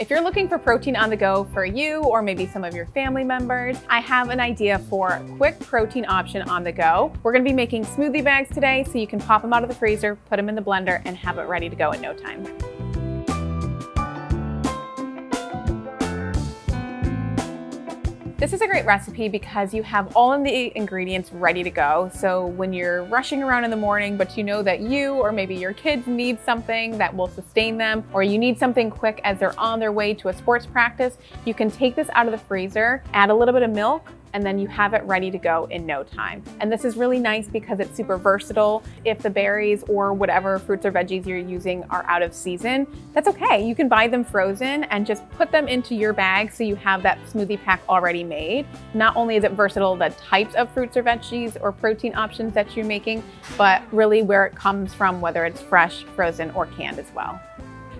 If you're looking for protein on the go for you or maybe some of your family members, I have an idea for a quick protein option on the go. We're gonna be making smoothie bags today, so you can pop them out of the freezer, put them in the blender, and have it ready to go in no time. This is a great recipe because you have all of the ingredients ready to go. So when you're rushing around in the morning, but you know that you or maybe your kids need something that will sustain them, or you need something quick as they're on their way to a sports practice, you can take this out of the freezer, add a little bit of milk, and then you have it ready to go in no time. And this is really nice because it's super versatile. If the berries or whatever fruits or veggies you're using are out of season, that's okay. You can buy them frozen and just put them into your bag so you have that smoothie pack already made. Not only is it versatile, the types of fruits or veggies or protein options that you're making, but really where it comes from, whether it's fresh, frozen, or canned as well.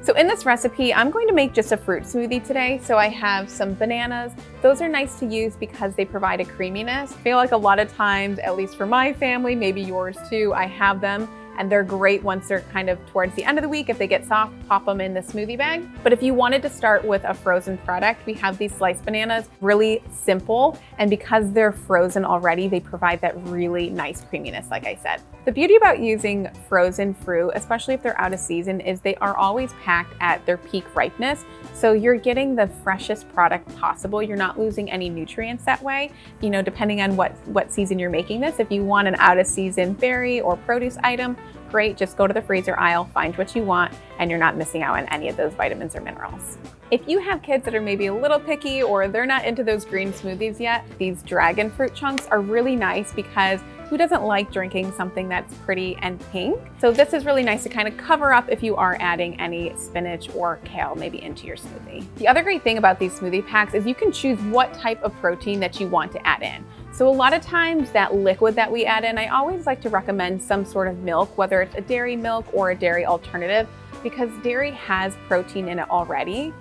So in this recipe, I'm going to make just a fruit smoothie today. So I have some bananas. Those are nice to use because they provide a creaminess. I feel like a lot of times, at least for my family, maybe yours too, I have them and they're great once they're kind of towards the end of the week. If they get soft, pop them in the smoothie bag. But if you wanted to start with a frozen product, we have these sliced bananas, really simple. And because they're frozen already, they provide that really nice creaminess, like I said. The beauty about using frozen fruit, especially if they're out of season, is they are always packed at their peak ripeness. So you're getting the freshest product possible. You're not losing any nutrients that way. You know, depending on what season you're making this, if you want an out of season berry or produce item, great, just go to the freezer aisle, find what you want, and you're not missing out on any of those vitamins or minerals. If you have kids that are maybe a little picky or they're not into those green smoothies yet, these dragon fruit chunks are really nice because who doesn't like drinking something that's pretty and pink? So this is really nice to kind of cover up if you are adding any spinach or kale maybe into your smoothie. The other great thing about these smoothie packs is you can choose what type of protein that you want to add in. So a lot of times that liquid that we add in, I always like to recommend some sort of milk, whether it's a dairy milk or a dairy alternative, because dairy has protein in it already.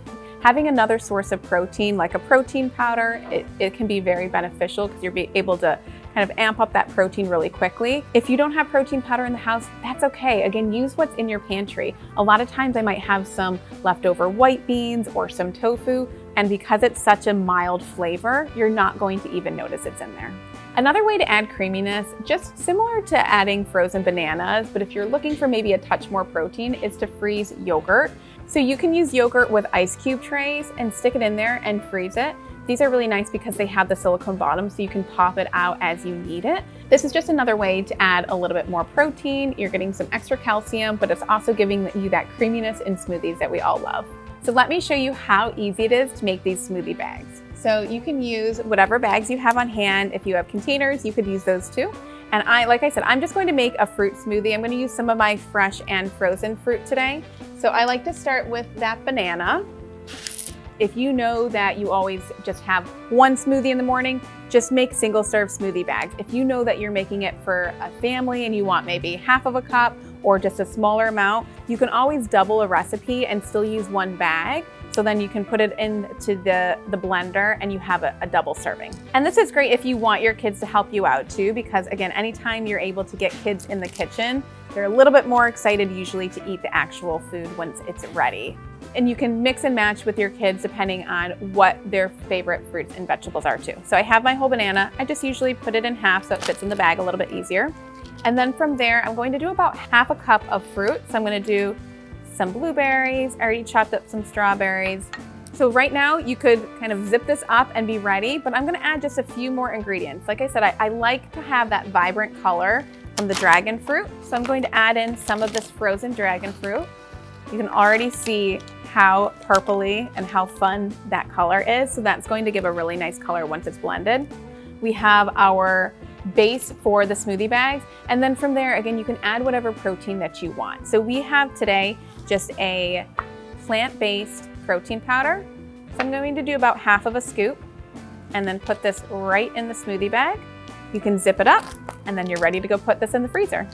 Having another source of protein, like a protein powder, it can be very beneficial because you'll be able to kind of amp up that protein really quickly. If you don't have protein powder in the house, that's okay. Again, use what's in your pantry. A lot of times I might have some leftover white beans or some tofu, and because it's such a mild flavor, you're not going to even notice it's in there. Another way to add creaminess, just similar to adding frozen bananas, but if you're looking for maybe a touch more protein, is to freeze yogurt. So you can use yogurt with ice cube trays and stick it in there and freeze it. These are really nice because they have the silicone bottom so you can pop it out as you need it. This is just another way to add a little bit more protein. You're getting some extra calcium, but it's also giving you that creaminess in smoothies that we all love. So let me show you how easy it is to make these smoothie bags. So you can use whatever bags you have on hand. If you have containers, you could use those too. And like I said, I'm just going to make a fruit smoothie. I'm going to use some of my fresh and frozen fruit today. So I like to start with that banana. If you know that you always just have one smoothie in the morning, just make single serve smoothie bags. If you know that you're making it for a family and you want maybe half of a cup or just a smaller amount, you can always double a recipe and still use one bag. So then you can put it into the blender and you have a double serving. And this is great if you want your kids to help you out too, because again, anytime you're able to get kids in the kitchen, they're a little bit more excited usually to eat the actual food once it's ready. And you can mix and match with your kids depending on what their favorite fruits and vegetables are too. So I have my whole banana. I just usually put it in half so it fits in the bag a little bit easier. And then from there, I'm going to do about half a cup of fruit. So I'm going to do some blueberries. I already chopped up some strawberries. So right now you could kind of zip this up and be ready, but I'm going to add just a few more ingredients. Like I said, I like to have that vibrant color from the dragon fruit. So I'm going to add in some of this frozen dragon fruit. You can already see how purpley and how fun that color is. So that's going to give a really nice color once it's blended. We have our base for the smoothie bags. And then from there, again, you can add whatever protein that you want. So we have today just a plant-based protein powder. So I'm going to do about half of a scoop and then put this right in the smoothie bag. You can zip it up and then you're ready to go put this in the freezer.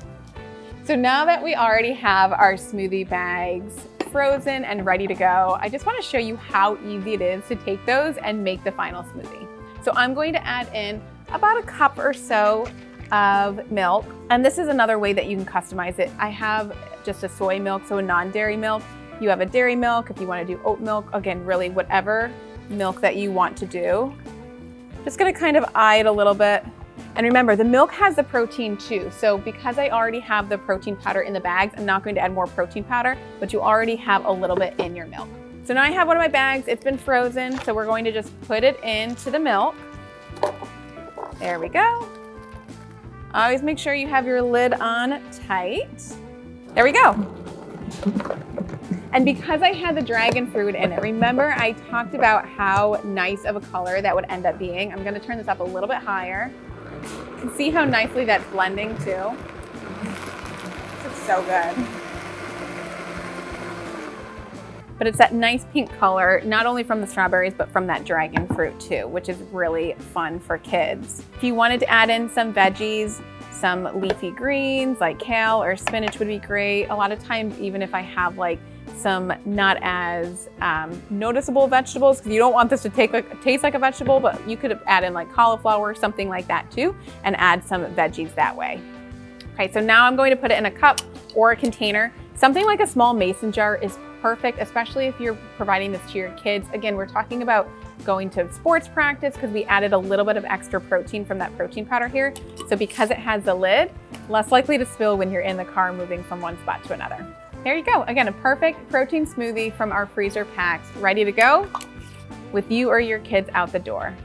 So now that we already have our smoothie bags frozen and ready to go, I just want to show you how easy it is to take those and make the final smoothie. So I'm going to add in about a cup or so of milk. And this is another way that you can customize it. I have just a soy milk, so a non-dairy milk. You have a dairy milk, if you want to do oat milk, again, really whatever milk that you want to do. Just gonna kind of eye it a little bit. And remember, the milk has the protein too. So because I already have the protein powder in the bags, I'm not going to add more protein powder, but you already have a little bit in your milk. So now I have one of my bags, it's been frozen. So we're going to just put it into the milk. There we go. Always make sure you have your lid on tight. There we go. And because I had the dragon fruit in it, remember I talked about how nice of a color that would end up being. I'm gonna turn this up a little bit higher. You can see how nicely that's blending too. This looks so good. But it's that nice pink color, not only from the strawberries, but from that dragon fruit too, which is really fun for kids. If you wanted to add in some veggies, some leafy greens like kale or spinach would be great. A lot of times, even if I have like some not as noticeable vegetables, because you don't want this to taste like a vegetable, but you could add in like cauliflower, something like that too, and add some veggies that way. Okay, so now I'm going to put it in a cup or a container. Something like a small mason jar is perfect, especially if you're providing this to your kids. Again, we're talking about going to sports practice because we added a little bit of extra protein from that protein powder here. So because it has the lid, less likely to spill when you're in the car moving from one spot to another. There you go. Again, a perfect protein smoothie from our freezer packs, ready to go with you or your kids out the door.